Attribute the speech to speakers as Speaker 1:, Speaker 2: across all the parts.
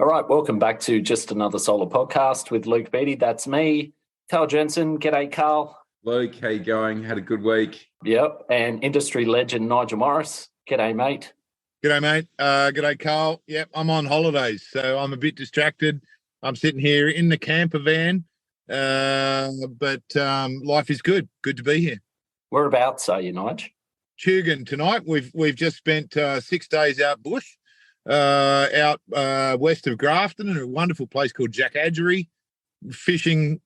Speaker 1: All right, welcome back to Just Another Solar Podcast with Luke Beattie. That's me, Karl Jensen. G'day, Karl.
Speaker 2: Luke, how you going? Had a good week?
Speaker 1: Yep, and industry legend Nigel Morris. G'day, mate.
Speaker 3: G'day, mate. G'day, Karl. Yep, I'm on holidays, so I'm a bit distracted. I'm sitting here in the camper van, but life is good. Good to be here.
Speaker 1: Whereabouts are you, Nigel?
Speaker 3: Tugun tonight. We've just spent 6 days out bush, out west of Grafton, in a wonderful place called Jackadgery. Fishing,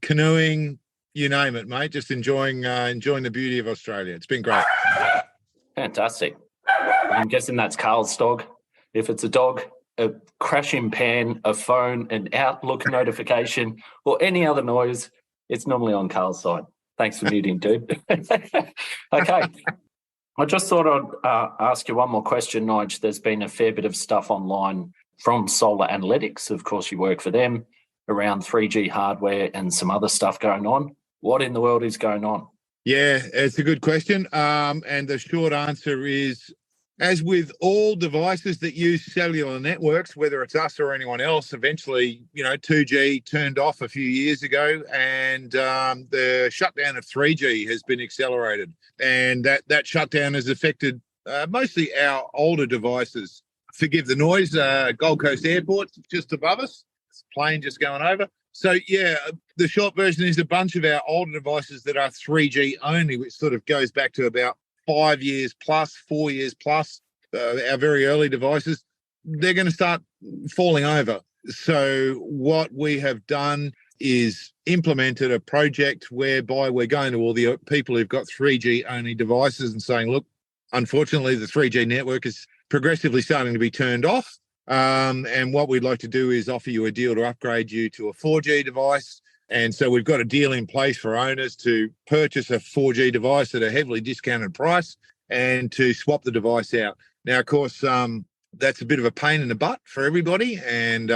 Speaker 3: canoeing, you name it, mate. Just enjoying the beauty of Australia. It's been great.
Speaker 1: Fantastic. I'm guessing that's Karl's dog. If it's a dog, a crashing pan, a phone, an Outlook notification, or any other noise, it's normally on Karl's side. Thanks for muting, dude. Okay. I just thought I'd ask you one more question, Nigel. There's been a fair bit of stuff online from Solar Analytics. Of course, you work for them, around 3G hardware and some other stuff going on. What in the world is going on?
Speaker 3: Yeah, it's a good question. And the short answer is, as with all devices that use cellular networks, whether it's us or anyone else, eventually, 2G turned off a few years ago, and the shutdown of 3G has been accelerated. And that shutdown has affected mostly our older devices. Forgive the noise, Gold Coast Airport just above us. It's a plane just going over. So, yeah, the short version is a bunch of our older devices that are 3G only, which sort of goes back to about 5 years plus, 4 years plus, our very early devices, they're going to start falling over. So what we have done is implemented a project whereby we're going to all the people who've got 3G only devices and saying, look, unfortunately, the 3G network is progressively starting to be turned off. And what we'd like to do is offer you a deal to upgrade you to a 4G device. And so we've got a deal in place for owners to purchase a 4G device at a heavily discounted price and to swap the device out. Now, of course, that's a bit of a pain in the butt for everybody. And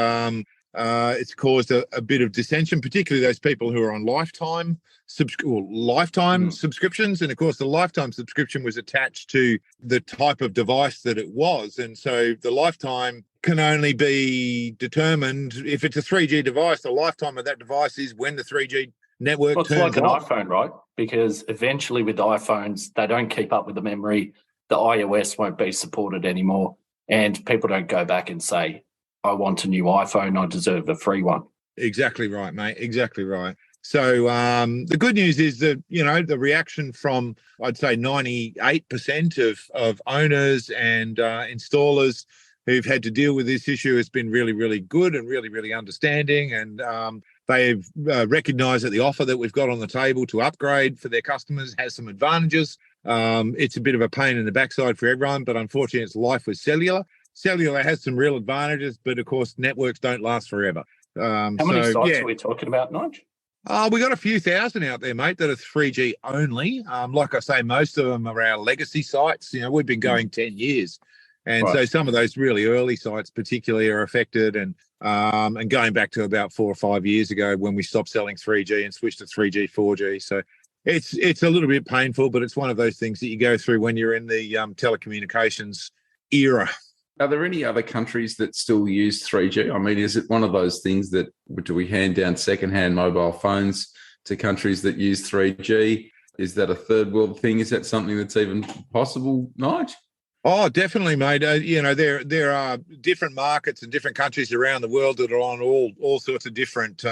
Speaker 3: it's caused a bit of dissension, particularly those people who are on lifetime subscriptions. And, of course, the lifetime subscription was attached to the type of device that it was. And so the lifetime can only be determined if it's a 3G device. The lifetime of that device is when the 3G network turns off.
Speaker 1: It's like an iPhone, right? Because eventually with iPhones, they don't keep up with the memory. The iOS won't be supported anymore. And people don't go back and say, I want a new iPhone, I deserve a free one.
Speaker 3: Exactly right, mate. Exactly right. So the good news is that, the reaction from, I'd say, 98% of owners and installers who've had to deal with this issue has been really, really good and really, really understanding. And they've recognised that the offer that we've got on the table to upgrade for their customers has some advantages. It's a bit of a pain in the backside for everyone, but unfortunately it's life with cellular. Cellular has some real advantages, but of course networks don't last forever.
Speaker 1: How many sites are we talking about, Nigel?
Speaker 3: We got a few thousand out there, mate, that are 3G only. Like I say, most of them are our legacy sites. We've been going 10 years. And so some of those really early sites particularly are affected, and going back to about 4 or 5 years ago when we stopped selling 3G and switched to 3G, 4G. So it's a little bit painful, but it's one of those things that you go through when you're in the telecommunications era.
Speaker 2: Are there any other countries that still use 3G? I mean, is it one of those things that do we hand down secondhand mobile phones to countries that use 3G? Is that a third world thing? Is that something that's even possible, Nigel?
Speaker 3: Oh, definitely, mate. There are different markets and different countries around the world that are on all sorts of different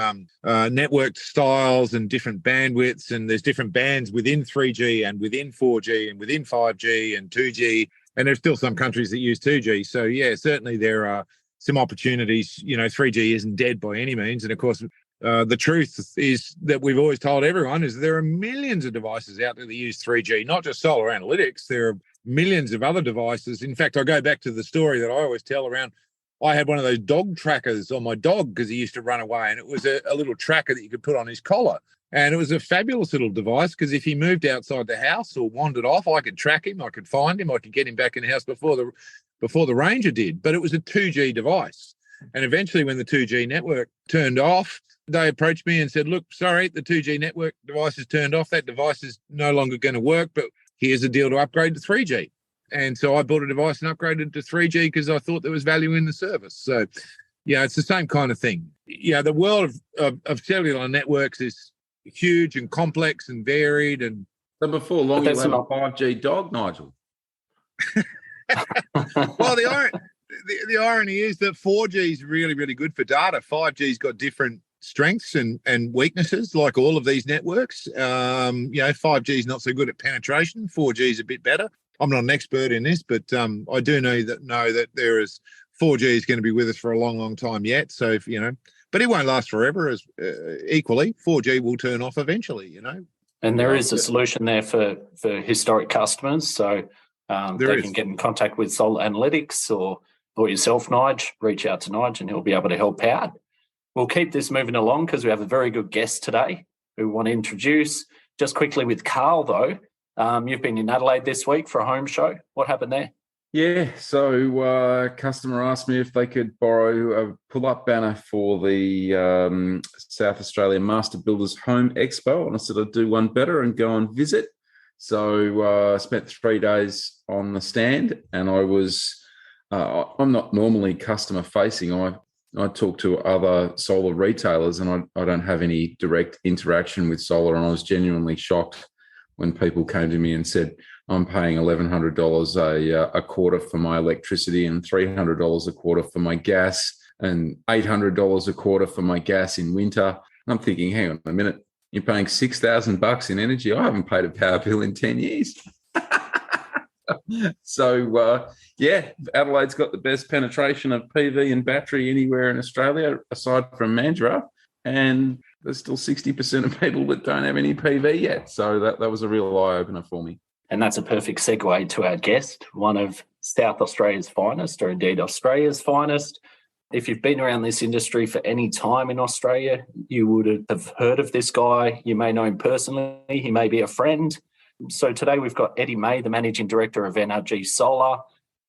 Speaker 3: network styles and different bandwidths, and there's different bands within 3G and within 4G and within 5G and 2G, and there's still some countries that use 2G. So, yeah, certainly there are some opportunities. 3G isn't dead by any means, and of course, the truth is that we've always told everyone is there are millions of devices out there that use 3G, not just Solar Analytics. There are millions of other devices. In fact, I go back to the story that I always tell around. I had one of those dog trackers on my dog because he used to run away, and it was a little tracker that you could put on his collar. And it was a fabulous little device because if he moved outside the house or wandered off, I could track him, I could find him, I could get him back in the house before the ranger did. But it was a 2G device. And eventually when the 2G network turned off, they approached me and said, look, sorry, the 2G network device is turned off. That device is no longer going to work, but here's a deal to upgrade to 3G. And so I bought a device and upgraded to 3G because I thought there was value in the service. So Yeah, it's the same kind of thing. Yeah, the world of cellular networks is huge and complex and varied. And
Speaker 2: So before long,
Speaker 1: But
Speaker 2: you'll
Speaker 1: that's
Speaker 2: have a
Speaker 1: not
Speaker 2: 5G dog, Nigel.
Speaker 3: well, the irony is that 4G is really, really good for data. 5G's got different strengths and weaknesses, like all of these networks. 5G is not so good at penetration. 4G is a bit better. I'm not an expert in this, but I do know that there is 4G is going to be with us for a long, long time yet. So but it won't last forever. As equally, 4G will turn off eventually.
Speaker 1: And there is a solution there for historic customers. So they can get in contact with Solar Analytics or yourself, Nige. Reach out to Nige and he'll be able to help out. We'll keep this moving along because we have a very good guest today who we want to introduce. Just quickly with Karl, though, you've been in Adelaide this week for a home show. What happened there?
Speaker 2: Yeah, so a customer asked me if they could borrow a pull-up banner for the South Australian Master Builders Home Expo, and I said I'd do one better and go and visit. So I spent 3 days on the stand, and I'm not normally customer-facing. I talk to other solar retailers, and I don't have any direct interaction with solar, and I was genuinely shocked when people came to me and said, I'm paying $1,100 a quarter for my electricity and $300 a quarter for my gas and $800 a quarter for my gas in winter. And I'm thinking, hang on a minute, you're paying $6,000 in energy. I haven't paid a power bill in 10 years. So, Adelaide's got the best penetration of PV and battery anywhere in Australia, aside from Mandurah. And there's still 60% of people that don't have any PV yet. So that was a real eye-opener for me.
Speaker 1: And that's a perfect segue to our guest, one of South Australia's finest, or indeed Australia's finest. If you've been around this industry for any time in Australia, you would have heard of this guy. You may know him personally. He may be a friend. So today we've got Eddy May, the Managing Director of NRG Solar.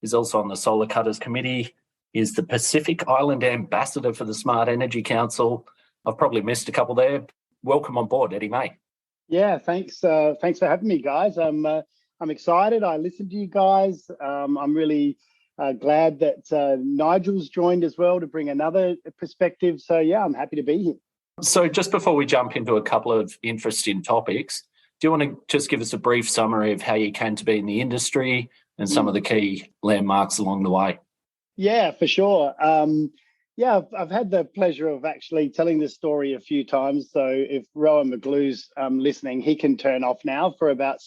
Speaker 1: He's also on the Solar Cutters Committee. He's the Pacific Island Ambassador for the Smart Energy Council. I've probably missed a couple there. Welcome on board, Eddy May.
Speaker 4: Yeah, thanks. Thanks for having me, guys. I'm excited. I listened to you guys. I'm really glad that Nigel's joined as well to bring another perspective. So yeah, I'm happy to be here.
Speaker 1: So just before we jump into a couple of interesting topics, do you want to just give us a brief summary of how you came to be in the industry and some of the key landmarks along the way?
Speaker 4: Yeah, for sure. I've had the pleasure of actually telling this story a few times. So if Rowan McGlue's listening, he can turn off now for about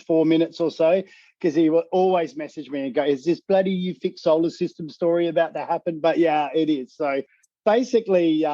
Speaker 4: 4 minutes or so, because he will always message me and go, is this bloody You Fix Solar System story about to happen? But yeah, it is. So basically,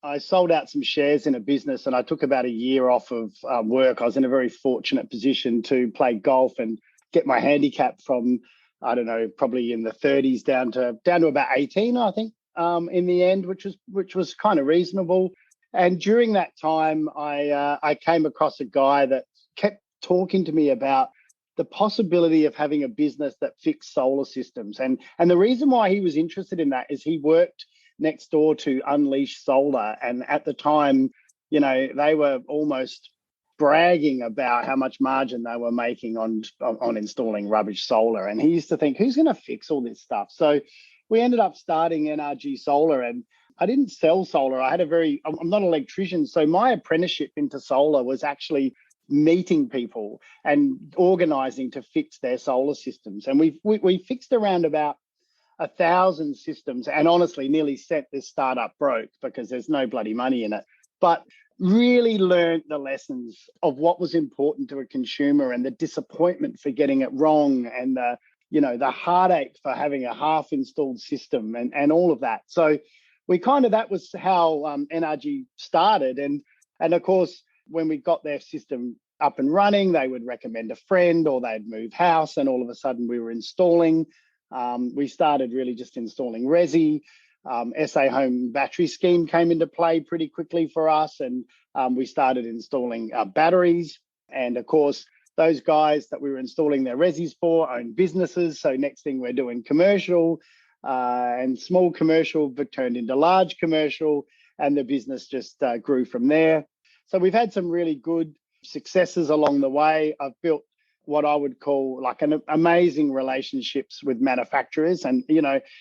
Speaker 4: I sold out some shares in a business and I took about a year off of work. I was in a very fortunate position to play golf and get my handicap from, I don't know, probably in the 30s down to about 18, I think. In the end, which was kind of reasonable. And during that time, I came across a guy that kept talking to me about the possibility of having a business that fixed solar systems. And the reason why he was interested in that is he worked next door to Unleash Solar. And at the time, they were almost bragging about how much margin they were making on installing rubbish solar. And he used to think, who's going to fix all this stuff? So we ended up starting NRG Solar, and I didn't sell solar. I'm not an electrician. So my apprenticeship into solar was actually meeting people and organizing to fix their solar systems. And we fixed around about 1,000 systems, and honestly nearly sent this startup broke because there's no bloody money in it. But really learned the lessons of what was important to a consumer and the disappointment for getting it wrong and the heartache for having a half-installed system and all of that. So that was how NRG started. And of course, when we got their system up and running, they would recommend a friend or they'd move house, and all of a sudden we were installing. We started really just installing resi. SA Home Battery Scheme came into play pretty quickly for us, and we started installing batteries. And of course, those guys that we were installing their resis for own businesses. So next thing we're doing commercial and small commercial, but turned into large commercial, and the business just grew from there. So we've had some really good successes along the way. I've built what I would call like an amazing relationships with manufacturers. And,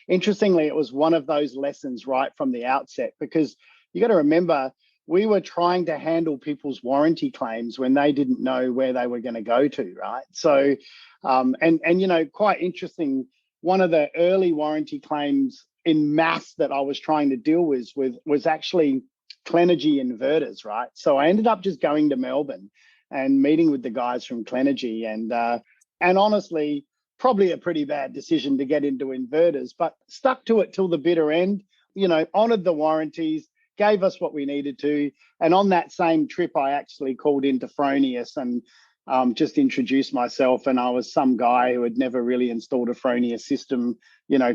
Speaker 4: interestingly, it was one of those lessons right from the outset, because you got to remember, we were trying to handle people's warranty claims when they didn't know where they were going to go to, right? So, quite interesting, one of the early warranty claims in mass that I was trying to deal with was actually Clenergy inverters, right? So I ended up just going to Melbourne and meeting with the guys from Clenergy, and honestly, probably a pretty bad decision to get into inverters, but stuck to it till the bitter end, honoured the warranties, gave us what we needed to. And on that same trip, I actually called into Fronius and just introduced myself. And I was some guy who had never really installed a Fronius system,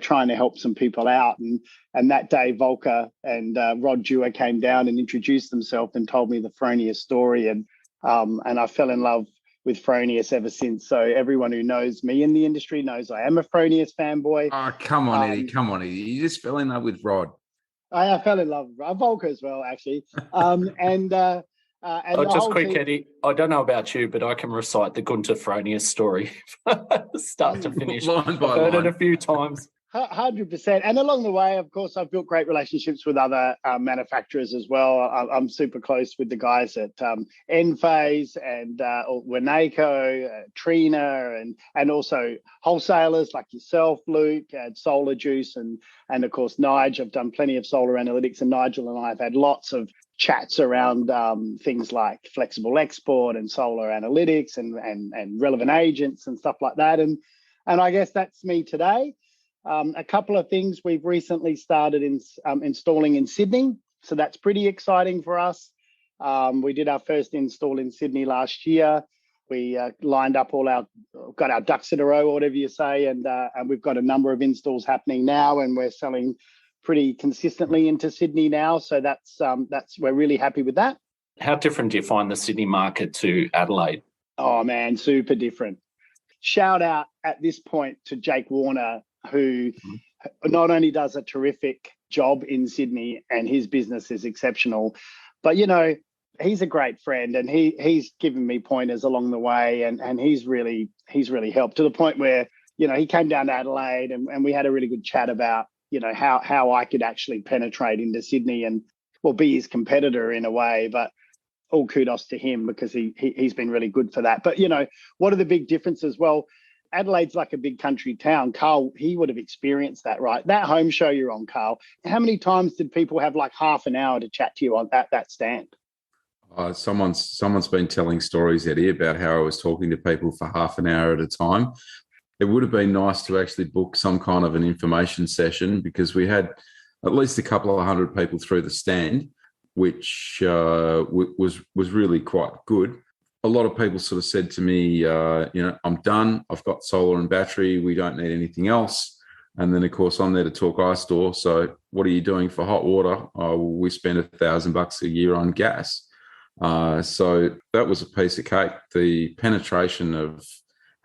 Speaker 4: trying to help some people out. And that day, Volker and Rod Dewar came down and introduced themselves and told me the Fronius story. And I fell in love with Fronius ever since. So everyone who knows me in the industry knows I am a Fronius fanboy.
Speaker 2: Oh, come on, Eddie. Come on, Eddie. You just fell in love with Rod.
Speaker 4: I fell in love with Volker as well, actually. And
Speaker 1: just quick, team... Eddie, I don't know about you, but I can recite the Gunter Fronius story start to finish.
Speaker 2: Line by
Speaker 1: I've heard
Speaker 2: line.
Speaker 1: it a few times.
Speaker 4: 100%. And along the way, of course, I've built great relationships with other manufacturers as well. I'm super close with the guys at Enphase and Winnaco, Trina, and also wholesalers like yourself, Luke, at Solar Juice, and of course, Nigel. I've done plenty of solar analytics, and Nigel and I have had lots of chats around things like flexible export and solar analytics and relevant agents and stuff like that. And I guess that's me today. A couple of things we've recently started installing in Sydney. So that's pretty exciting for us. We did our first install in Sydney last year. We lined up got our ducks in a row, or whatever you say, and we've got a number of installs happening now, and we're selling pretty consistently into Sydney now. So that's we're really happy with that.
Speaker 1: How different do you find the Sydney market to Adelaide?
Speaker 4: Oh man, super different. Shout out at this point to Jake Warner, who not only does a terrific job in Sydney and his business is exceptional, but he's a great friend, and he's given me pointers along the way, and he's really helped, to the point where he came down to Adelaide and we had a really good chat about how I could actually penetrate into Sydney and be his competitor in a way. But all kudos to him, because he's been really good for that. But what are the big differences? Well, Adelaide's like a big country town. Karl, he would have experienced that, right? That home show you're on, Karl, how many times did people have like half an hour to chat to you on that stand?
Speaker 2: Someone's been telling stories, Eddie, about how I was talking to people for half an hour at a time. It would have been nice to actually book some kind of an information session, because we had at least a couple of hundred people through the stand, which was really quite good. A lot of people sort of said to me, I'm done. I've got solar and battery. We don't need anything else. And then, of course, I'm there to talk iStore. So what are you doing for hot water? We spend $1,000 a year on gas. So that was a piece of cake. The penetration of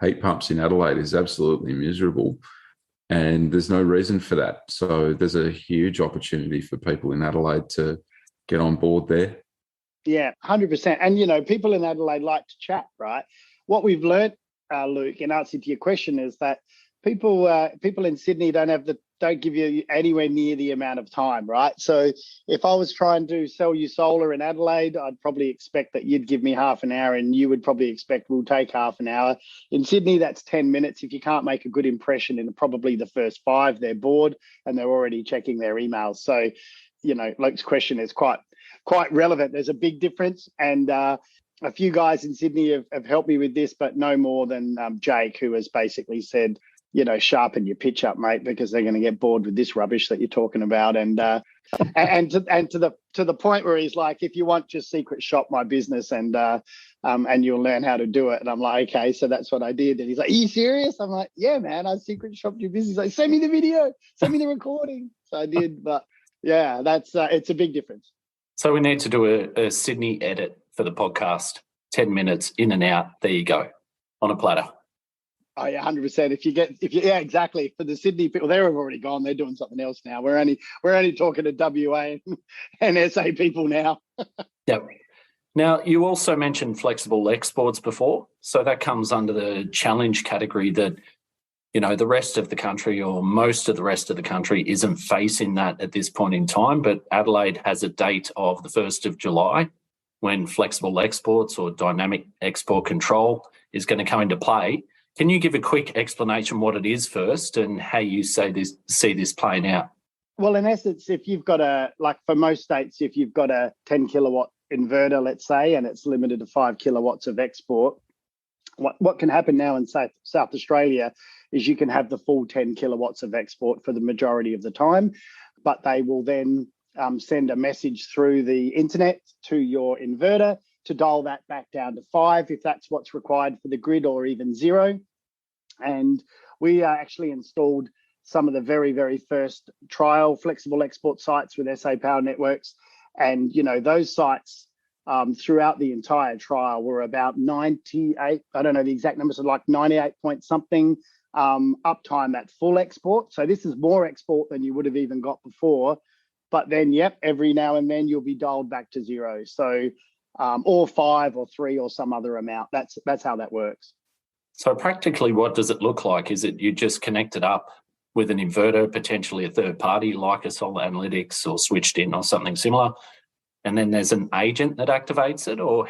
Speaker 2: heat pumps in Adelaide is absolutely miserable, and there's no reason for that. So there's a huge opportunity for people in Adelaide to get on board there.
Speaker 4: Yeah, 100%. And, people in Adelaide like to chat, right? What we've learnt, Luke, in answer to your question, is that people in Sydney don't give you anywhere near the amount of time, right? So if I was trying to sell you solar in Adelaide, I'd probably expect that you'd give me half an hour, and you would probably expect we'll take half an hour. In Sydney, that's 10 minutes. If you can't make a good impression in probably the first 5, they're bored and they're already checking their emails. So, Luke's question is quite relevant. There's a big difference, and a few guys in Sydney have helped me with this, but no more than Jake, who has basically said, sharpen your pitch up, mate, because they're going to get bored with this rubbish that you're talking about. And to the point where he's like, if you want, just secret shop my business and you'll learn how to do it. And I'm like, okay, so that's what I did. And he's like, are you serious? I'm like, yeah, man, I secret shopped your business. He's like, send me the video, send me the recording. So I did, but yeah, that's it's a big difference.
Speaker 1: So we need to do a Sydney edit for the podcast. 10 minutes in and out. There you go, on a platter.
Speaker 4: Oh yeah, 100%. Yeah, exactly. For the Sydney people, they're already gone. They're doing something else now. We're only talking to WA and SA people now.
Speaker 1: Yep. Now, you also mentioned flexible exports before. So that comes under the challenge category that, the rest of the country or most of the rest of the country isn't facing that at this point in time. But Adelaide has a date of the 1st of July when flexible exports or dynamic export control is going to come into play. Can you give a quick explanation what it is first and how you see this playing out?
Speaker 4: Well, in essence, if you've got for most states, if you've got a 10 kilowatt inverter, let's say, and it's limited to 5 kilowatts of export, what can happen now in South Australia is you can have the full 10 kilowatts of export for the majority of the time, but they will then send a message through the internet to your inverter to dial that back down to 5 if that's what's required for the grid, or even 0. And we actually installed some of the very, very first trial flexible export sites with SA Power Networks. And, those sites throughout the entire trial were about 98, I don't know the exact numbers, so like 98 point something uptime at full export. So this is more export than you would have even got before. But then, every now and then you'll be dialed back to 0. So, or 5 or 3 or some other amount. That's how that works.
Speaker 1: So practically, what does it look like? Is it you just connect it up with an inverter, potentially a third party like a Solar Analytics or Switched In or something similar, and then there's an agent that activates it? Or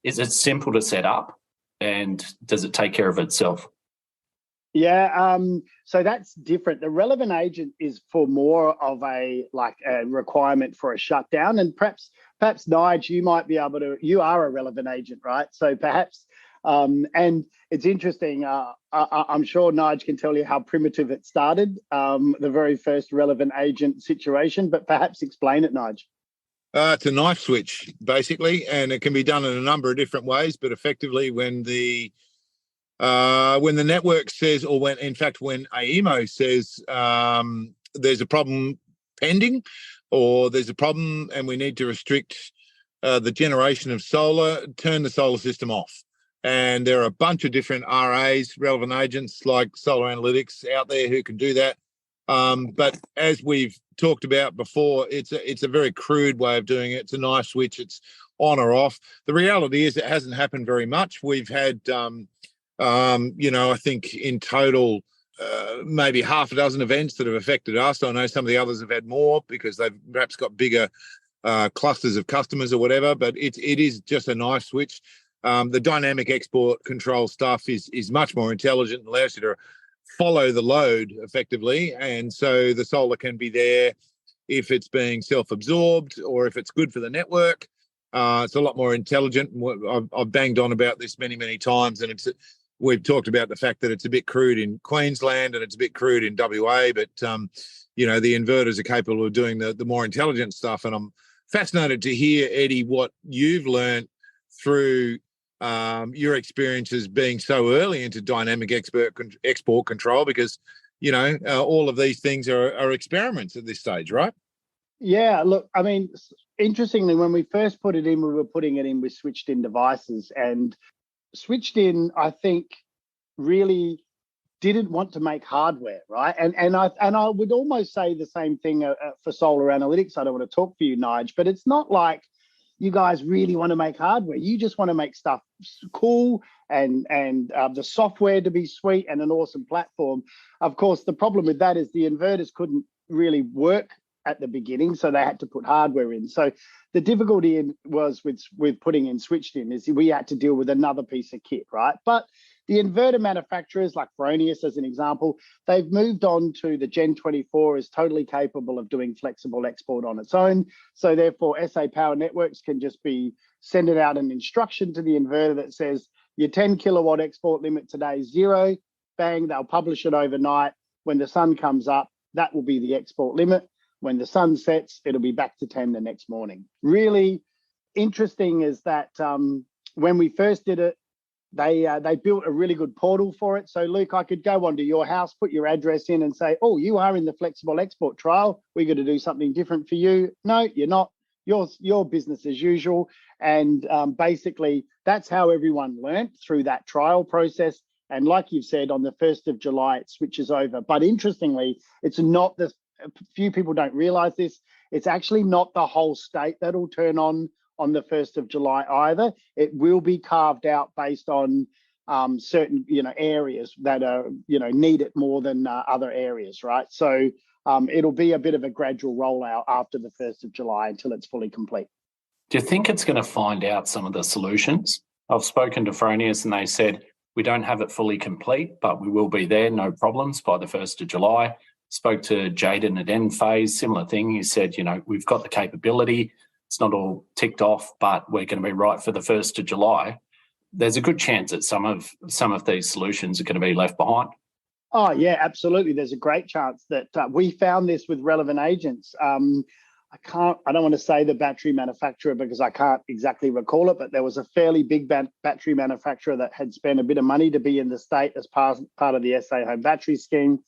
Speaker 1: is it simple to set up and does it take care of itself?
Speaker 4: Yeah, so that's different. The relevant agent is for more of a requirement for a shutdown, and perhaps Nigel, you might be able to. You are a relevant agent, right? So perhaps, and it's interesting. I'm sure Nigel can tell you how primitive it started, the very first relevant agent situation. But perhaps explain it, Nigel.
Speaker 3: It's a knife switch, basically, and it can be done in a number of different ways. But effectively, when the network says, or when AEMO says there's a problem pending, or there's a problem and we need to restrict the generation of solar, turn the solar system off. And there are a bunch of different RAs, relevant agents like Solar Analytics out there who can do that. But as we've talked about before, it's a very crude way of doing it. It's a knife switch. It's on or off. The reality is it hasn't happened very much. We've had I think in total, maybe half a dozen events that have affected us. I know some of the others have had more because they've perhaps got bigger clusters of customers or whatever, but it is just a knife switch. The dynamic export control stuff is much more intelligent and allows you to follow the load effectively. And so the solar can be there if it's being self-absorbed or if it's good for the network. It's a lot more intelligent. I've banged on about this many, many times, and we've talked about the fact that it's a bit crude in Queensland and it's a bit crude in WA, but the inverters are capable of doing the more intelligent stuff. And I'm fascinated to hear, Eddy, what you've learned through your experiences being so early into dynamic export control, because all of these things are experiments at this stage, right?
Speaker 4: Yeah, look, I mean, interestingly, when we first put it in, we were putting it in with switched in devices, and switched in, I think, really didn't want to make hardware, right? And I would almost say the same thing for Solar Analytics. I don't want to talk for you, Nigel, but it's not like you guys really want to make hardware. You just want to make stuff cool and the software to be sweet and an awesome platform. Of course, the problem with that is the inverters couldn't really work at the beginning, so they had to put hardware in. So the difficulty was with putting in switched in is we had to deal with another piece of kit, right? But the inverter manufacturers, like Fronius as an example, they've moved on to the Gen 24 is totally capable of doing flexible export on its own. So therefore, SA Power Networks can just be sending out an instruction to the inverter that says your 10 kilowatt export limit today is 0. Bang, they'll publish it overnight. When the sun comes up, that will be the export limit. When the sun sets, it'll be back to 10 the next morning. Really interesting is that when we first did it, they built a really good portal for it. So, Luke, I could go onto your house, put your address in and say, oh, you are in the flexible export trial. We're going to do something different for you. No, you're not. Your business as usual. And basically, that's how everyone learnt through that trial process. And like you've said, on the 1st of July, it switches over. But interestingly, it's not the few people don't realize this. It's actually not the whole state that'll turn on on the 1st of July either. It will be carved out based on certain, areas that are, need it more than other areas, right? So it'll be a bit of a gradual rollout after the 1st of July until it's fully complete.
Speaker 1: Do you think it's going to find out some of the solutions? I've spoken to Fronius and they said, we don't have it fully complete, but we will be there, no problems, by the 1st of July. Spoke to Jaden at Enphase, similar thing. He said, we've got the capability. It's not all ticked off, but we're going to be right for the 1st of July. There's a good chance that some of these solutions are going to be left behind.
Speaker 4: Oh, yeah, absolutely. There's a great chance that we found this with relevant agents. I don't want to say the battery manufacturer because I can't exactly recall it, but there was a fairly big battery manufacturer that had spent a bit of money to be in the state as part of the SA Home Battery Scheme.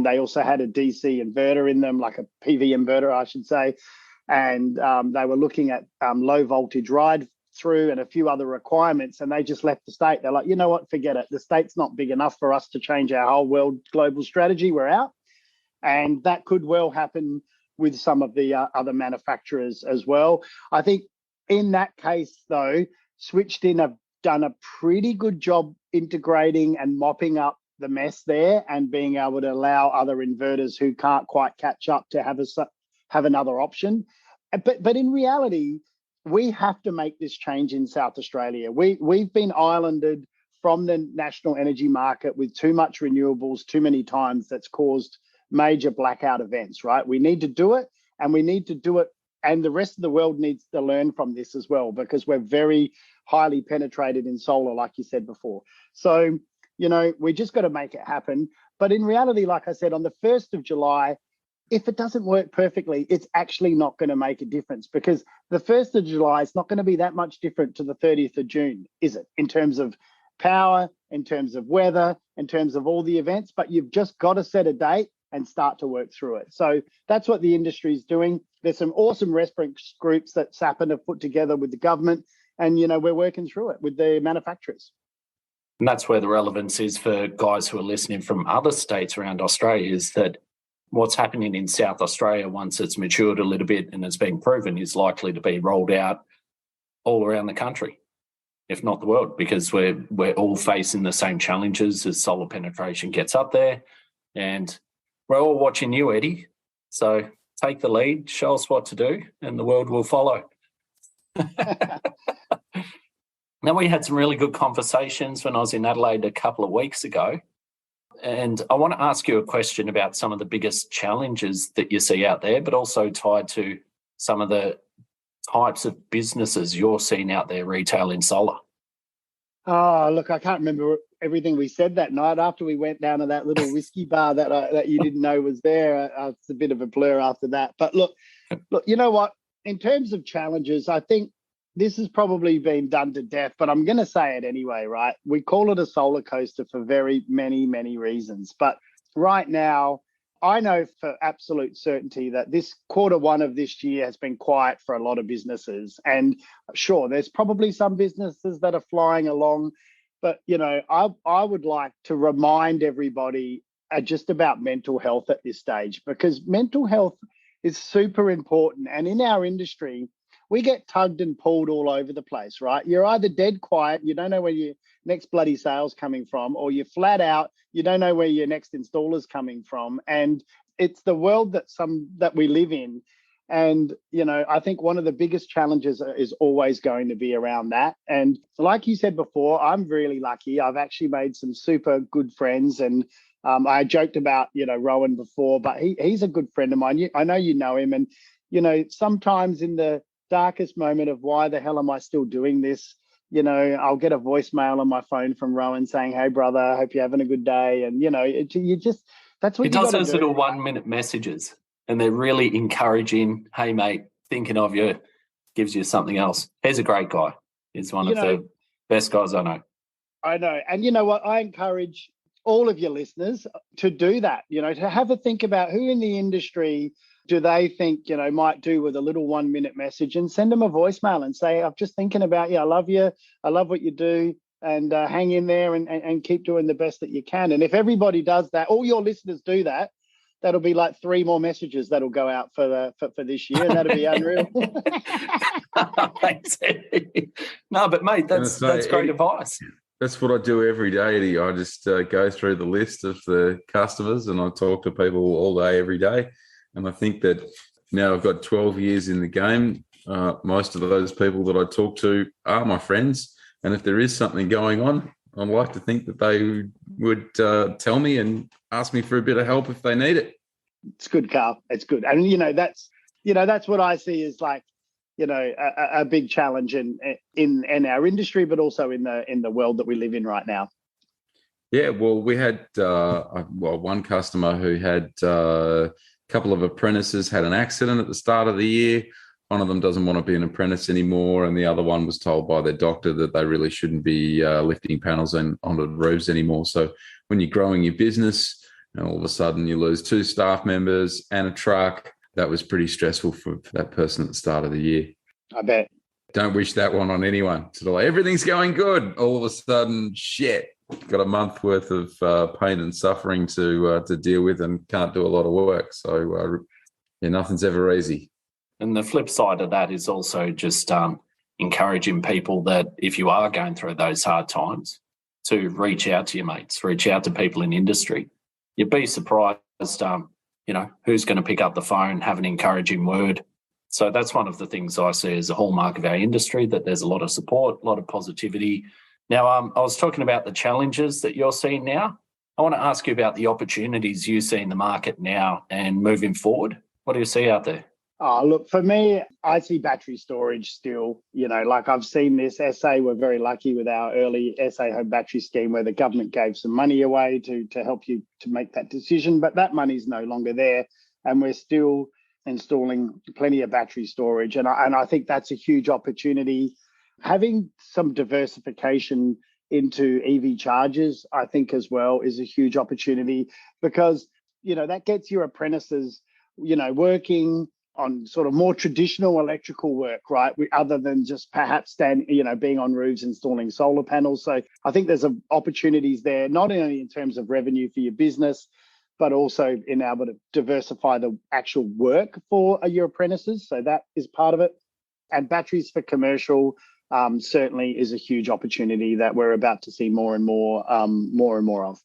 Speaker 4: They also had a DC inverter in them, like a PV inverter, I should say. And they were looking at low voltage ride through and a few other requirements, and they just left the state. They're like, you know what, forget it. The state's not big enough for us to change our whole world global strategy. We're out. And that could well happen with some of the other manufacturers as well. I think in that case, though, Switched In have done a pretty good job integrating and mopping up the mess there and being able to allow other inverters who can't quite catch up to have another option. But in reality, we have to make this change in South Australia. We've been islanded from the national energy market with too much renewables too many times. That's caused major blackout events, right? We need to do it, and we need to do it, and the rest of the world needs to learn from this as well, because we're very highly penetrated in solar, like you said before. So, we just got to make it happen. But in reality, like I said, on the 1st of July, if it doesn't work perfectly, it's actually not going to make a difference, because the 1st of July is not going to be that much different to the 30th of June, is it? In terms of power, in terms of weather, in terms of all the events, but you've just got to set a date and start to work through it. So that's what the industry is doing. There's some awesome reference groups that SAPN have put together with the government, and we're working through it with the manufacturers.
Speaker 1: And that's where the relevance is for guys who are listening from other states around Australia, is that what's happening in South Australia, once it's matured a little bit and it's been proven, is likely to be rolled out all around the country, if not the world, because we're all facing the same challenges as solar penetration gets up there. And we're all watching you, Eddy. So take the lead, show us what to do, and the world will follow. Now, we had some really good conversations when I was in Adelaide a couple of weeks ago. And I want to ask you a question about some of the biggest challenges that you see out there, but also tied to some of the types of businesses you're seeing out there retailing solar.
Speaker 4: Oh, look, I can't remember everything we said that night after we went down to that little whiskey bar that you didn't know was there. It's a bit of a blur after that. But look, you know what? In terms of challenges, I think this has probably been done to death, but I'm going to say it anyway, right? We call it a solar coaster for very many, many reasons. But right now, I know for absolute certainty that this Q1 of this year has been quiet for a lot of businesses. And sure, there's probably some businesses that are flying along, but I would like to remind everybody just about mental health at this stage, because mental health is super important. And in our industry, we get tugged and pulled all over the place, right? You're either dead quiet, you don't know where your next bloody sale's coming from, or you're flat out, you don't know where your next installer's coming from. And it's the world that we live in. And, I think one of the biggest challenges is always going to be around that. And like you said before, I'm really lucky. I've actually made some super good friends. And I joked about, Rowan before, but he's a good friend of mine. I know you know him. And, sometimes in the darkest moment of why the hell am I still doing this, I'll get a voicemail on my phone from Rowan saying, "Hey brother, I hope you're having a good day." And you just, that's what
Speaker 1: he
Speaker 4: you
Speaker 1: does
Speaker 4: do.
Speaker 1: Those little 1-minute messages, and they're really encouraging. Hey mate, thinking of you, gives you something else. He's a great guy. He's one of the best guys I know.
Speaker 4: I know. And you know what? I encourage all of your listeners to do that, to have a think about who in the industry do they think, might do with a little 1-minute message, and send them a voicemail and say, "I'm just thinking about you. I love you. I love what you do. And hang in there and keep doing the best that you can." And if everybody does that, all your listeners do that, that'll be like 3 more messages that'll go out for this year. That'll be unreal.
Speaker 1: Thanks, Eddie. No, but mate, that's great
Speaker 2: Eddie,
Speaker 1: advice.
Speaker 2: That's what I do every day, Eddie. I just go through the list of the customers and I talk to people all day, every day. And I think that now I've got 12 years in the game. Most of those people that I talk to are my friends. And if there is something going on, I'd like to think that they would tell me and ask me for a bit of help if they need it.
Speaker 4: It's good, Karl. It's good. And, that's what I see as like, a big challenge in our industry, but also in the world that we live in right now.
Speaker 2: Yeah, well, we had one customer who had a couple of apprentices had an accident at the start of the year. One of them doesn't want to be an apprentice anymore, and the other one was told by their doctor that they really shouldn't be lifting panels onto roofs anymore. So when you're growing your business, and all of a sudden you lose 2 staff members and a truck, that was pretty stressful for that person at the start of the year.
Speaker 4: I bet.
Speaker 2: Don't wish that one on anyone. So like, everything's going good. All of a sudden, shit, got a month worth of pain and suffering to deal with and can't do a lot of work. So nothing's ever easy.
Speaker 1: And the flip side of that is also just encouraging people that if you are going through those hard times, to reach out to your mates, reach out to people in industry. You'd be surprised, who's going to pick up the phone, have an encouraging word. So that's one of the things I see as a hallmark of our industry, that there's a lot of support, a lot of positivity. Now, I was talking about the challenges that you're seeing now. I want to ask you about the opportunities you see in the market now and moving forward. What do you see out there?
Speaker 4: Oh, look, for me, I see battery storage still, like I've seen this SA. We're very lucky with our early SA home battery scheme where the government gave some money away to help you to make that decision. But that money's no longer there. And we're still installing plenty of battery storage. And I think that's a huge opportunity. Having some diversification into EV chargers, I think as well, is a huge opportunity because, that gets your apprentices, working on sort of more traditional electrical work, right? Other than just perhaps being on roofs, installing solar panels. So I think there's opportunities there, not only in terms of revenue for your business, but also in able to diversify the actual work for your apprentices. So that is part of it. And batteries for commercial certainly is a huge opportunity that we're about to see more and more of.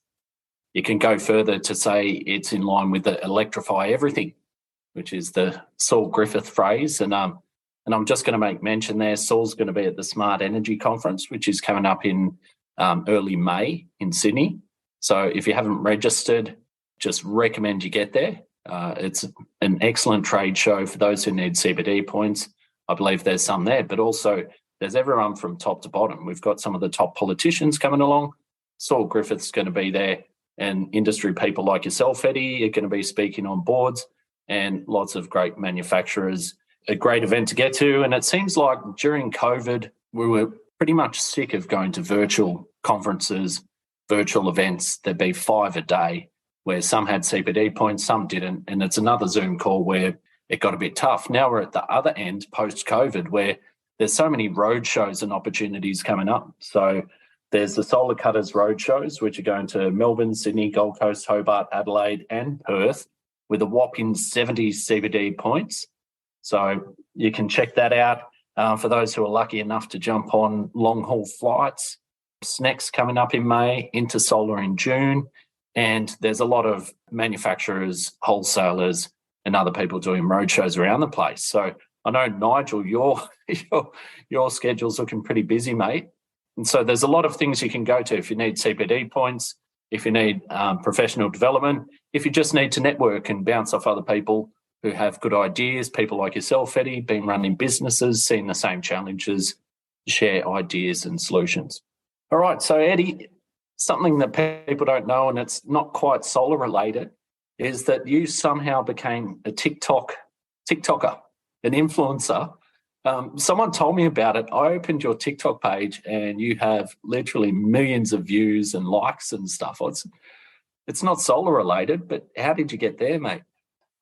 Speaker 1: You can go further to say it's in line with the electrify everything, which is the Saul Griffith phrase. And I'm just going to make mention there, Saul's going to be at the Smart Energy Conference, which is coming up in early May in Sydney. So if you haven't registered, just recommend you get there. It's an excellent trade show for those who need CBD points. I believe there's some there, but also there's everyone from top to bottom. We've got some of the top politicians coming along. Saul Griffith's going to be there, and industry people like yourself, Eddy, are going to be speaking on boards, and lots of great manufacturers. A great event to get to. And it seems like during COVID, we were pretty much sick of going to virtual conferences, virtual events. There'd be 5 a day where some had CPD points, some didn't. And it's another Zoom call where it got a bit tough. Now we're at the other end post-COVID where there's so many road shows and opportunities coming up. So there's the Solar Cutters road shows, which are going to Melbourne, Sydney, Gold Coast, Hobart, Adelaide and Perth with a whopping 70 CBD points. So you can check that out for those who are lucky enough to jump on long-haul flights. SNEC's coming up in May, into Solar in June. And there's a lot of manufacturers, wholesalers, and other people doing roadshows around the place. So I know, Nigel, your schedule's looking pretty busy, mate. And so there's a lot of things you can go to if you need CPD points, if you need professional development, if you just need to network and bounce off other people who have good ideas, people like yourself, Eddy, been running businesses, seeing the same challenges, share ideas and solutions. All right, so Eddy, something that people don't know, and it's not quite solar related, is that you somehow became a TikToker, an influencer. Someone told me about it. I opened your TikTok page and you have literally millions of views and likes and stuff. It's not solar related, but how did you get there, mate?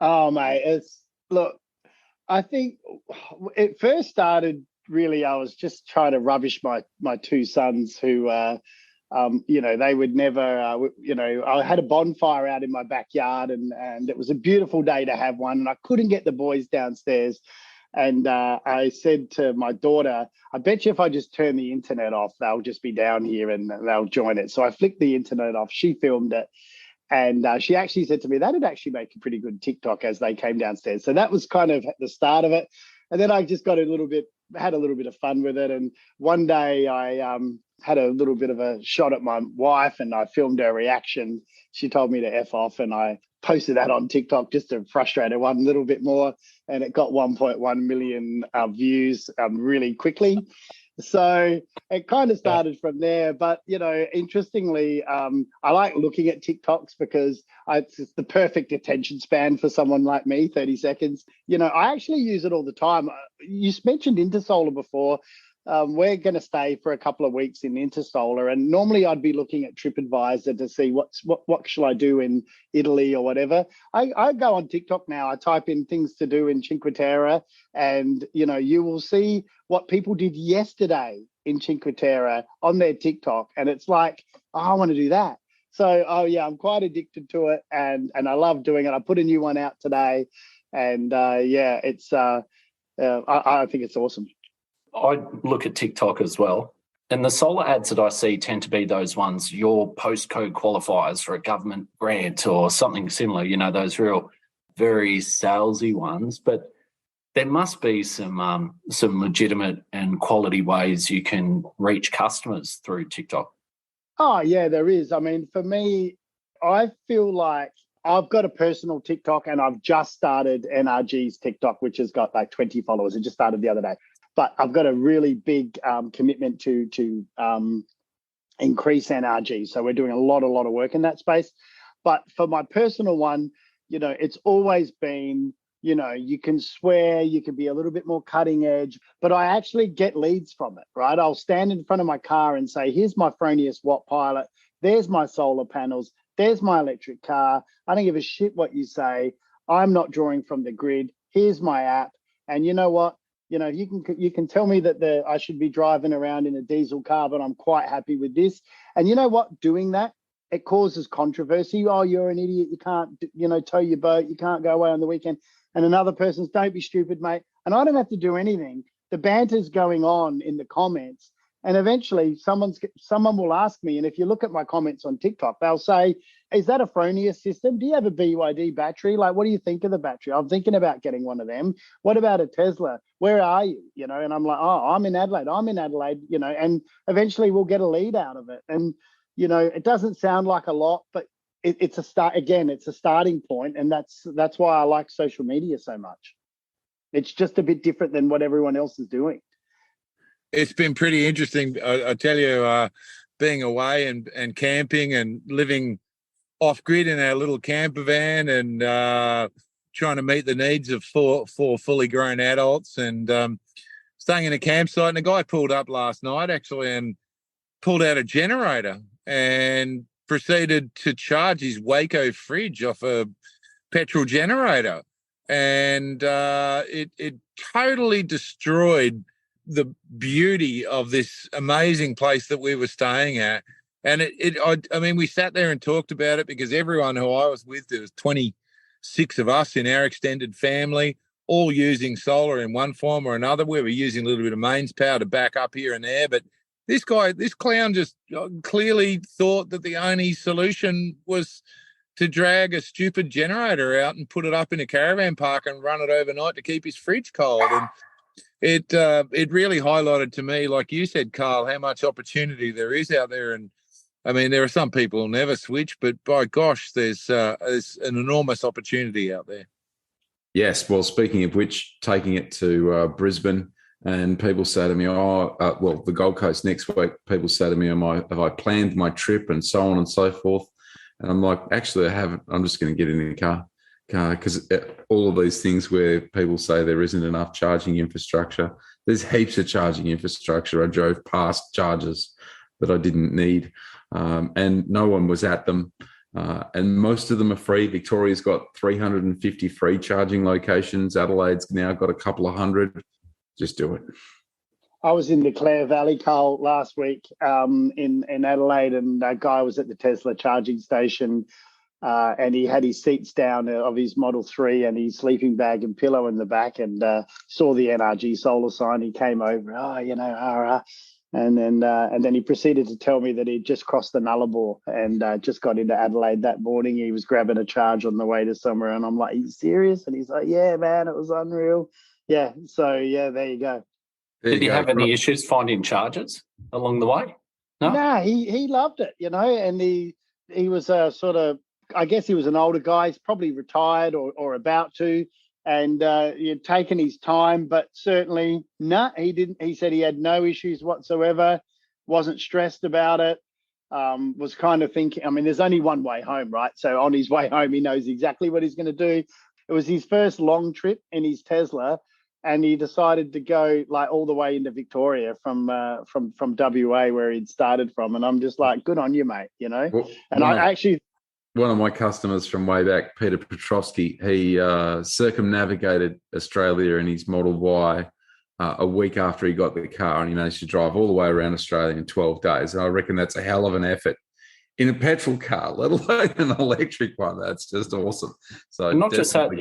Speaker 4: Oh, mate, I think it first started, really, I was just trying to rubbish my 2 sons who they would never, I had a bonfire out in my backyard and it was a beautiful day to have one. And I couldn't get the boys downstairs. And I said to my daughter, I bet you if I just turn the internet off, they'll just be down here and they'll join it. So I flicked the internet off. She filmed it. And she actually said to me, that'd actually make a pretty good TikTok as they came downstairs. So that was kind of the start of it. And then I just had a little bit of fun with it. And one day I had a little bit of a shot at my wife and I filmed her reaction. She told me to F off and I posted that on TikTok just to frustrate her one little bit more. And it got 1.1 million views really quickly. So it kind of started from there. But, interestingly, I like looking at TikToks because it's the perfect attention span for someone like me, 30 seconds. I actually use it all the time. You mentioned Intersolar before. We're going to stay for a couple of weeks in Intersolar, and normally I'd be looking at TripAdvisor to see what shall I do in Italy or whatever. I go on TikTok now. I type in things to do in Cinque Terre, and you will see what people did yesterday in Cinque Terre on their TikTok, and it's like, oh, I want to do that. So, I'm quite addicted to it, and I love doing it. I put a new one out today, and it's I think it's awesome.
Speaker 1: I look at TikTok as well. And the solar ads that I see tend to be those ones, your postcode qualifiers for a government grant or something similar, those real, very salesy ones. But there must be some legitimate and quality ways you can reach customers through TikTok.
Speaker 4: Oh, yeah, there is. I mean, for me, I feel like I've got a personal TikTok and I've just started NRG's TikTok, which has got like 20 followers. It just started the other day. But I've got a really big commitment to increase NRG. So we're doing a lot of work in that space. But for my personal one, it's always been, you can swear, you can be a little bit more cutting edge, but I actually get leads from it, right? I'll stand in front of my car and say, here's my Fronius Watt Pilot. There's my solar panels. There's my electric car. I don't give a shit what you say. I'm not drawing from the grid. Here's my app. And you know what? You can tell me that I should be driving around in a diesel car, but I'm quite happy with this. And you know what? Doing that, it causes controversy. Oh, you're an idiot. You can't, tow your boat. You can't go away on the weekend. And another person's, don't be stupid, mate. And I don't have to do anything. The banter's going on in the comments. And eventually someone will ask me, and if you look at my comments on TikTok, they'll say, is that a Fronius system? Do you have a BYD battery? Like, what do you think of the battery? I'm thinking about getting one of them. What about a Tesla? Where are you? And I'm like, oh, I'm in Adelaide, and eventually we'll get a lead out of it. And, it doesn't sound like a lot, but it's a start. Again, it's a starting point. And that's why I like social media so much. It's just a bit different than what everyone else is doing.
Speaker 3: It's been pretty interesting. I tell you, being away and camping and living off grid in our little camper van and trying to meet the needs of four fully grown adults and staying in a campsite. And a guy pulled up last night actually and pulled out a generator and proceeded to charge his Waco fridge off a petrol generator. And it totally destroyed the beauty of this amazing place that we were staying at. And we sat there and talked about it because everyone who I was with, there was 26 of us in our extended family, all using solar in one form or another. We were using a little bit of mains power to back up here and there. But this clown just clearly thought that the only solution was to drag a stupid generator out and put it up in a caravan park and run it overnight to keep his fridge cold. And it really highlighted to me, like you said, Karl, how much opportunity there is out there. And I mean, there are some people who never switch, but by gosh, there's an enormous opportunity out there.
Speaker 2: Yes. Well, speaking of which, taking it to Brisbane, and people say to me, the Gold Coast next week, people say to me, have I planned my trip and so on and so forth? And I'm like, actually, I haven't. I'm just going to get in the car because all of these things where people say there isn't enough charging infrastructure, there's heaps of charging infrastructure. I drove past chargers that I didn't need, and no one was at them. And most of them are free. Victoria's got 350 free charging locations. Adelaide's now got a couple of hundred. Just do it.
Speaker 4: I was in the Clare Valley, Karl, last week in Adelaide, and a guy was at the Tesla charging station, and he had his seats down of his Model 3 and his sleeping bag and pillow in the back, and saw the NRG solar sign. He came over, and then he proceeded to tell me that he'd just crossed the Nullarbor and just got into Adelaide that morning. He was grabbing a charge on the way to somewhere, and I'm like, "Are you serious?" And he's like, "Yeah, man, it was unreal." Yeah, so yeah, there you go.
Speaker 1: Did you have any issues finding charges along the way? No?
Speaker 4: Nah, he loved it, and he was sort of, I guess he was an older guy. He's probably retired or about to, and he'd taken his time, but certainly, he didn't. He said he had no issues whatsoever, wasn't stressed about it, was kind of thinking, I mean, there's only one way home, right? So on his way home, he knows exactly what he's going to do. It was his first long trip in his Tesla, and he decided to go like all the way into Victoria from WA, where he'd started from. And I'm just like, good on you, mate,
Speaker 2: Well,
Speaker 4: and
Speaker 2: one of my customers from way back, Peter Petrovsky, he circumnavigated Australia in his Model Y a week after he got the car, and he managed to drive all the way around Australia in 12 days. And I reckon that's a hell of an effort in a petrol car, let alone an electric one. That's just awesome. So
Speaker 1: not just that,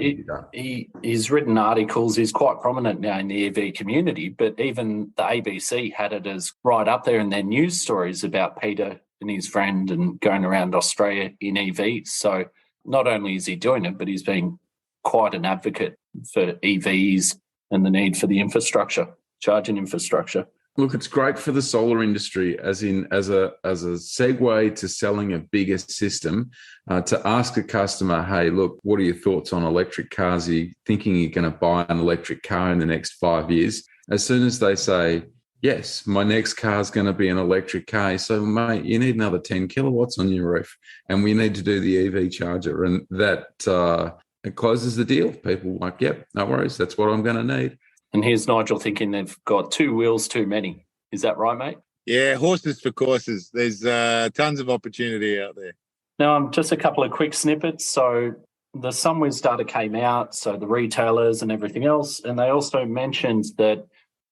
Speaker 1: he's written articles. He's quite prominent now in the EV community, but even the ABC had it as right up there in their news stories about Peter and his friend and going around Australia in EVs. So not only is he doing it, but he's been quite an advocate for EVs and the need for the infrastructure, charging infrastructure.
Speaker 2: Look, it's great for the solar industry, as a segue to selling a bigger system, to ask a customer, hey, look, what are your thoughts on electric cars? Are you thinking you're going to buy an electric car in the next 5 years? As soon as they say, yes, my next car is going to be an electric car. So, mate, you need another 10 kilowatts on your roof, and we need to do the EV charger. And that it closes the deal. People are like, yep, no worries. That's what I'm going to need.
Speaker 1: And here's Nigel thinking they've got 2 wheels too many. Is that right, mate?
Speaker 3: Yeah, horses for courses. There's tons of opportunity out there.
Speaker 1: Now, just a couple of quick snippets. So the SunWiz data came out, so the retailers and everything else, and they also mentioned that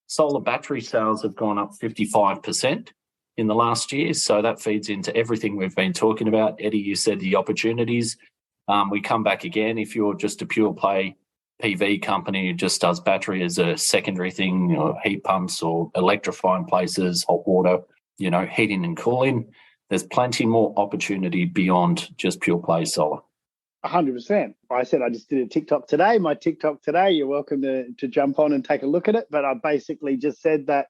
Speaker 1: solar battery sales have gone up 55% in the last year. So that feeds into everything we've been talking about. Eddy, you said the opportunities. We come back again. If you're just a pure play PV company who just does battery as a secondary thing, heat pumps or electrifying places, hot water, heating and cooling, there's plenty more opportunity beyond just pure play solar.
Speaker 4: 100%. I said I just did a TikTok today. My TikTok today, you're welcome to jump on and take a look at it. But I basically just said that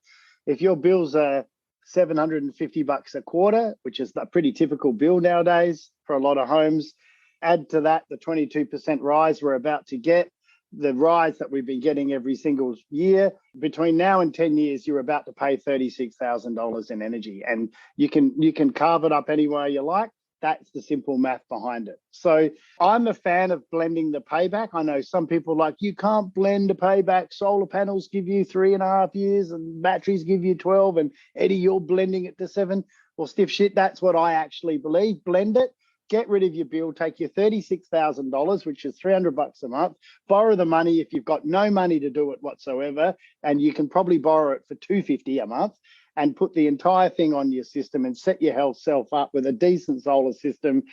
Speaker 4: if your bills are $750 a quarter, which is a pretty typical bill nowadays for a lot of homes, add to that the 22% rise we're about to get, the rise that we've been getting every single year. Between now and 10 years, you're about to pay $36,000 in energy, and you can carve it up any way you like. That's the simple math behind it. So I'm a fan of blending the payback. I know some people like, you can't blend the payback. Solar panels give you 3.5 years and batteries give you 12. And Eddy, you're blending it to 7. Well, stiff shit, that's what I actually believe. Blend it. Get rid of your bill, take your $36,000, which is $300 a month, borrow the money if you've got no money to do it whatsoever, and you can probably borrow it for $250 a month, and put the entire thing on your system and set yourself up with a decent solar system,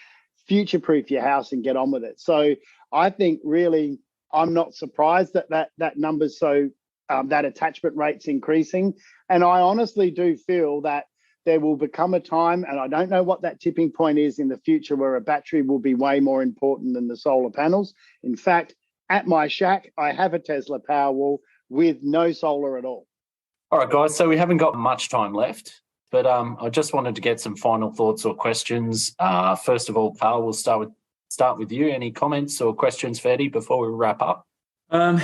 Speaker 4: future-proof your house and get on with it. So I think really I'm not surprised that number's so, that attachment rate's increasing. And I honestly do feel that there will become a time, and I don't know what that tipping point is in the future, where a battery will be way more important than the solar panels. In fact, at my shack, I have a Tesla Powerwall with no solar at all.
Speaker 1: All right, guys, so we haven't got much time left, but I just wanted to get some final thoughts or questions. First of all, Karl, we'll start with you. Any comments or questions for Eddy before we wrap up?
Speaker 2: I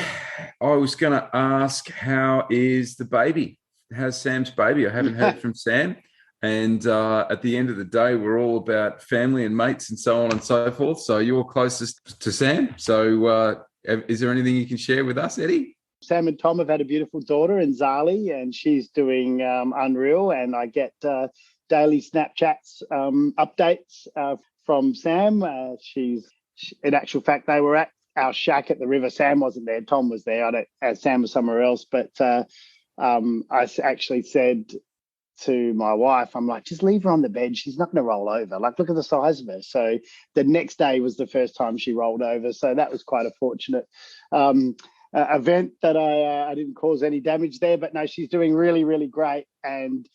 Speaker 2: was going to ask, how is the baby? How's Sam's baby? I haven't heard from Sam. And at the end of the day, we're all about family and mates and so on and so forth. So you're closest to Sam. So is there anything you can share with us, Eddy?
Speaker 4: Sam and Tom have had a beautiful daughter, and Zali, and she's doing unreal. And I get daily Snapchats updates from Sam. In actual fact, they were at our shack at the river. Sam wasn't there. Tom was there. Sam was somewhere else. But actually said to my wife, I'm like, just leave her on the bed. She's not going to roll over. Like, look at the size of her. So the next day was the first time she rolled over. So that was quite a fortunate event that I didn't cause any damage there. But no, she's doing really, really great. And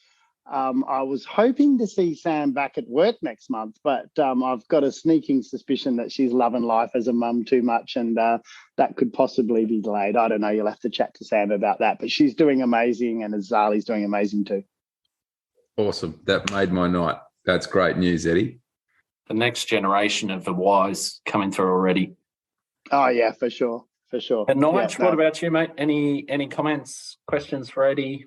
Speaker 4: I was hoping to see Sam back at work next month, but I've got a sneaking suspicion that she's loving life as a mum too much, and that could possibly be delayed. I don't know. You'll have to chat to Sam about that. But she's doing amazing, and Azali's doing amazing too.
Speaker 2: Awesome. That made my night. That's great news, Eddy.
Speaker 1: The next generation of the wise coming through already.
Speaker 4: Oh, yeah, for sure. For sure.
Speaker 1: And Nigel, what about you, mate? Any comments, questions for Eddy?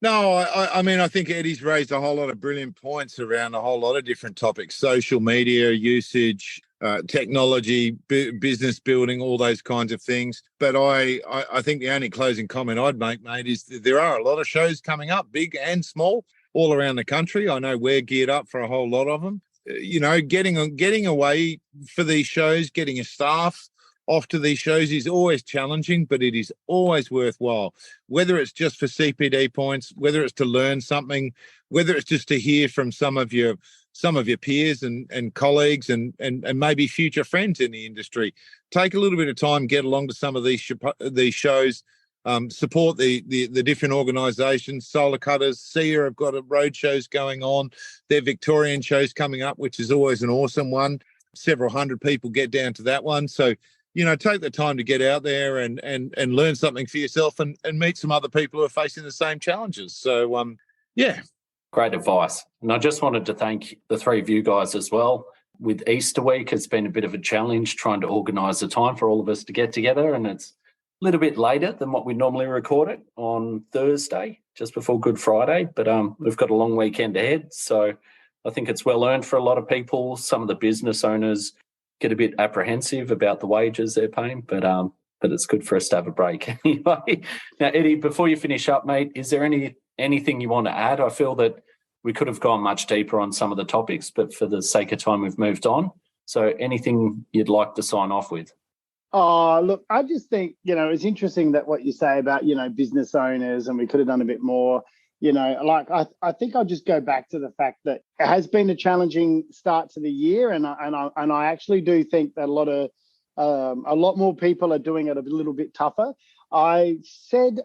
Speaker 3: No, I mean, I think Eddy's raised a whole lot of brilliant points around a whole lot of different topics: social media usage, technology, business building, all those kinds of things. But I think the only closing comment I'd make, mate, is that there are a lot of shows coming up, big and small, all around the country. I know we're geared up for a whole lot of them. Getting away for these shows, getting a staff off to these shows is always challenging, but it is always worthwhile. Whether it's just for CPD points, whether it's to learn something, whether it's just to hear from some of your peers and colleagues and maybe future friends in the industry. Take a little bit of time, get along to some of these shows. Support the different organisations. Solar Cutters, SEA have got road shows going on. Their Victorian shows coming up, which is always an awesome one. Several hundred people get down to that one. So, take the time to get out there and learn something for yourself and meet some other people who are facing the same challenges. So, yeah.
Speaker 1: Great advice. And I just wanted to thank the three of you guys as well. With Easter week, it's been a bit of a challenge trying to organise the time for all of us to get together, and it's a little bit later than what we normally record it on Thursday, just before Good Friday. But we've got a long weekend ahead. So I think it's well earned for a lot of people. Some of the business owners get a bit apprehensive about the wages they're paying, but it's good for us to have a break anyway. Now, Eddy, before you finish up, mate, is there anything you want to add? I feel that we could have gone much deeper on some of the topics, but for the sake of time, we've moved on. So anything you'd like to sign off with?
Speaker 4: Oh, look, I just think, it's interesting that what you say about, business owners, and we could have done a bit more, I think I'll just go back to the fact that it has been a challenging start to the year. And I actually do think that a lot more people are doing it a little bit tougher. I said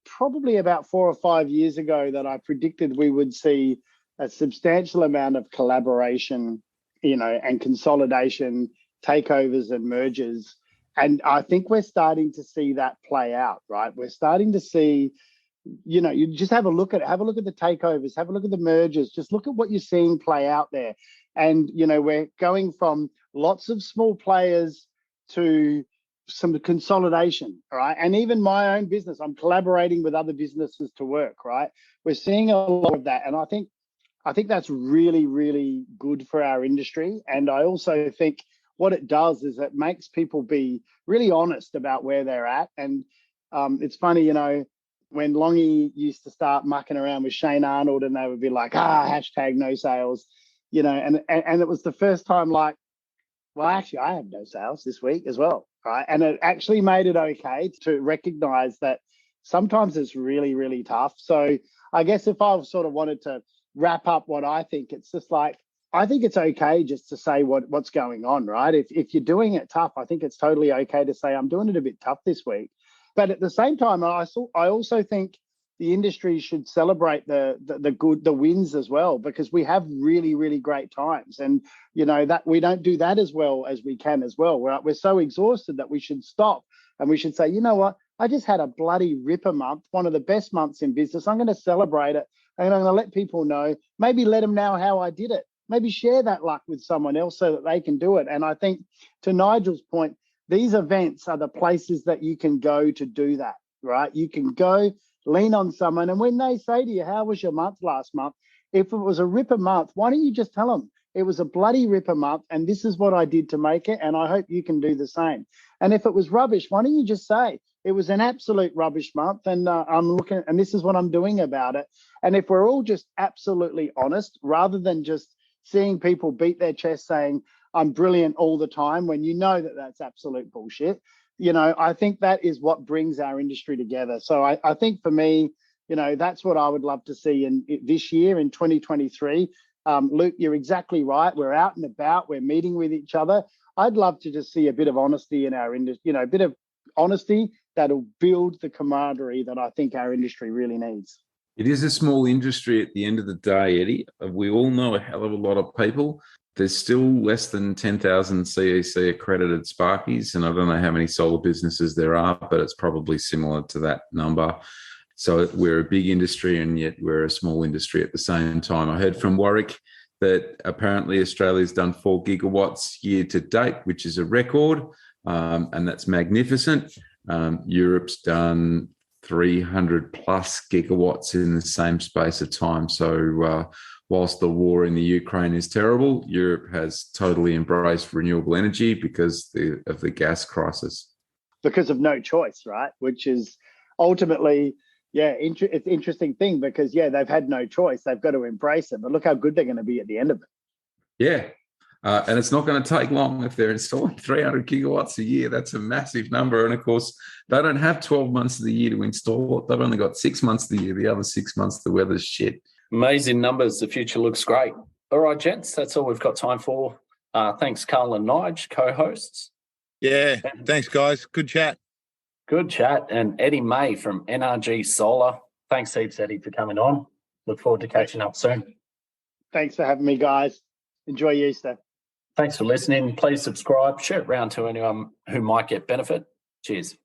Speaker 4: probably about 4 or 5 years ago that I predicted we would see a substantial amount of collaboration, and consolidation, takeovers and mergers. And I think we're starting to see that play out, right? We're starting to see, you just have a look at the takeovers, have a look at the mergers, just look at what you're seeing play out there. And, we're going from lots of small players to some consolidation, right? And even my own business, I'm collaborating with other businesses to work, right? We're seeing a lot of that. And I think that's really, really good for our industry. And I also think what it does is it makes people be really honest about where they're at. And it's funny, when Longy used to start mucking around with Shane Arnold, and they would be like, hashtag no sales, and it was the first time like, well, actually, I have no sales this week as well, right? And it actually made it okay to recognize that sometimes it's really, really tough. So I guess if I sort of wanted to wrap up what I think, it's just like, I think it's okay just to say what's going on, right? If you're doing it tough, I think it's totally okay to say, I'm doing it a bit tough this week. But at the same time, I also think the industry should celebrate the wins as well, because we have really, really great times. And, that we don't do that as well as we can as well. We're so exhausted that we should stop and we should say, you know what? I just had a bloody ripper month, one of the best months in business. I'm going to celebrate it, and I'm going to let people know, maybe let them know how I did it. Maybe share that luck with someone else so that they can do it. And I think, to Nigel's point, these events are the places that you can go to do that, right? You can go lean on someone. And when they say to you, how was your month last month? If it was a ripper month, why don't you just tell them it was a bloody ripper month and this is what I did to make it, and I hope you can do the same. And if it was rubbish, why don't you just say it was an absolute rubbish month, and I'm looking, and this is what I'm doing about it. And if we're all just absolutely honest, rather than just seeing people beat their chest saying, I'm brilliant all the time, when that that's absolute bullshit. I think that is what brings our industry together. So I think for me, That's what I would love to see in this year in 2023. Luke, you're exactly right. We're out and about. We're meeting with each other. I'd love to just see a bit of honesty in our industry, a bit of honesty that'll build the camaraderie that I think our industry really needs.
Speaker 2: It is a small industry at the end of the day, Eddie. We all know a hell of a lot of people. There's still less than 10,000 CEC accredited Sparkies, and I don't know how many solar businesses there are, but it's probably similar to that number. So we're a big industry, and yet we're a small industry at the same time. I heard from Warwick that apparently Australia's done 4 gigawatts year to date, which is a record, and that's magnificent. Europe's done 300 plus gigawatts in the same space of time. So whilst the war in the Ukraine is terrible, Europe has totally embraced renewable energy because of the gas crisis.
Speaker 4: Because of no choice, right? Which is ultimately, it's an interesting thing because, they've had no choice. They've got to embrace it. But look how good they're going to be at the end of it.
Speaker 2: Yeah. And it's not going to take long if they're installing 300 gigawatts a year. That's a massive number. And of course, they don't have 12 months of the year to install it. They've only got 6 months of the year. The other 6 months, the weather's shit.
Speaker 1: Amazing numbers. The future looks great. All right, gents, that's all we've got time for. Thanks, Karl and Nigel, co-hosts.
Speaker 3: Yeah, thanks, guys. Good chat.
Speaker 1: Good chat. And Eddy May from NRG Solar. Thanks heaps, Eddy, for coming on. Look forward to catching up soon.
Speaker 4: Thanks for having me, guys. Enjoy Easter.
Speaker 1: Thanks for listening. Please subscribe, share it around to anyone who might get benefit. Cheers.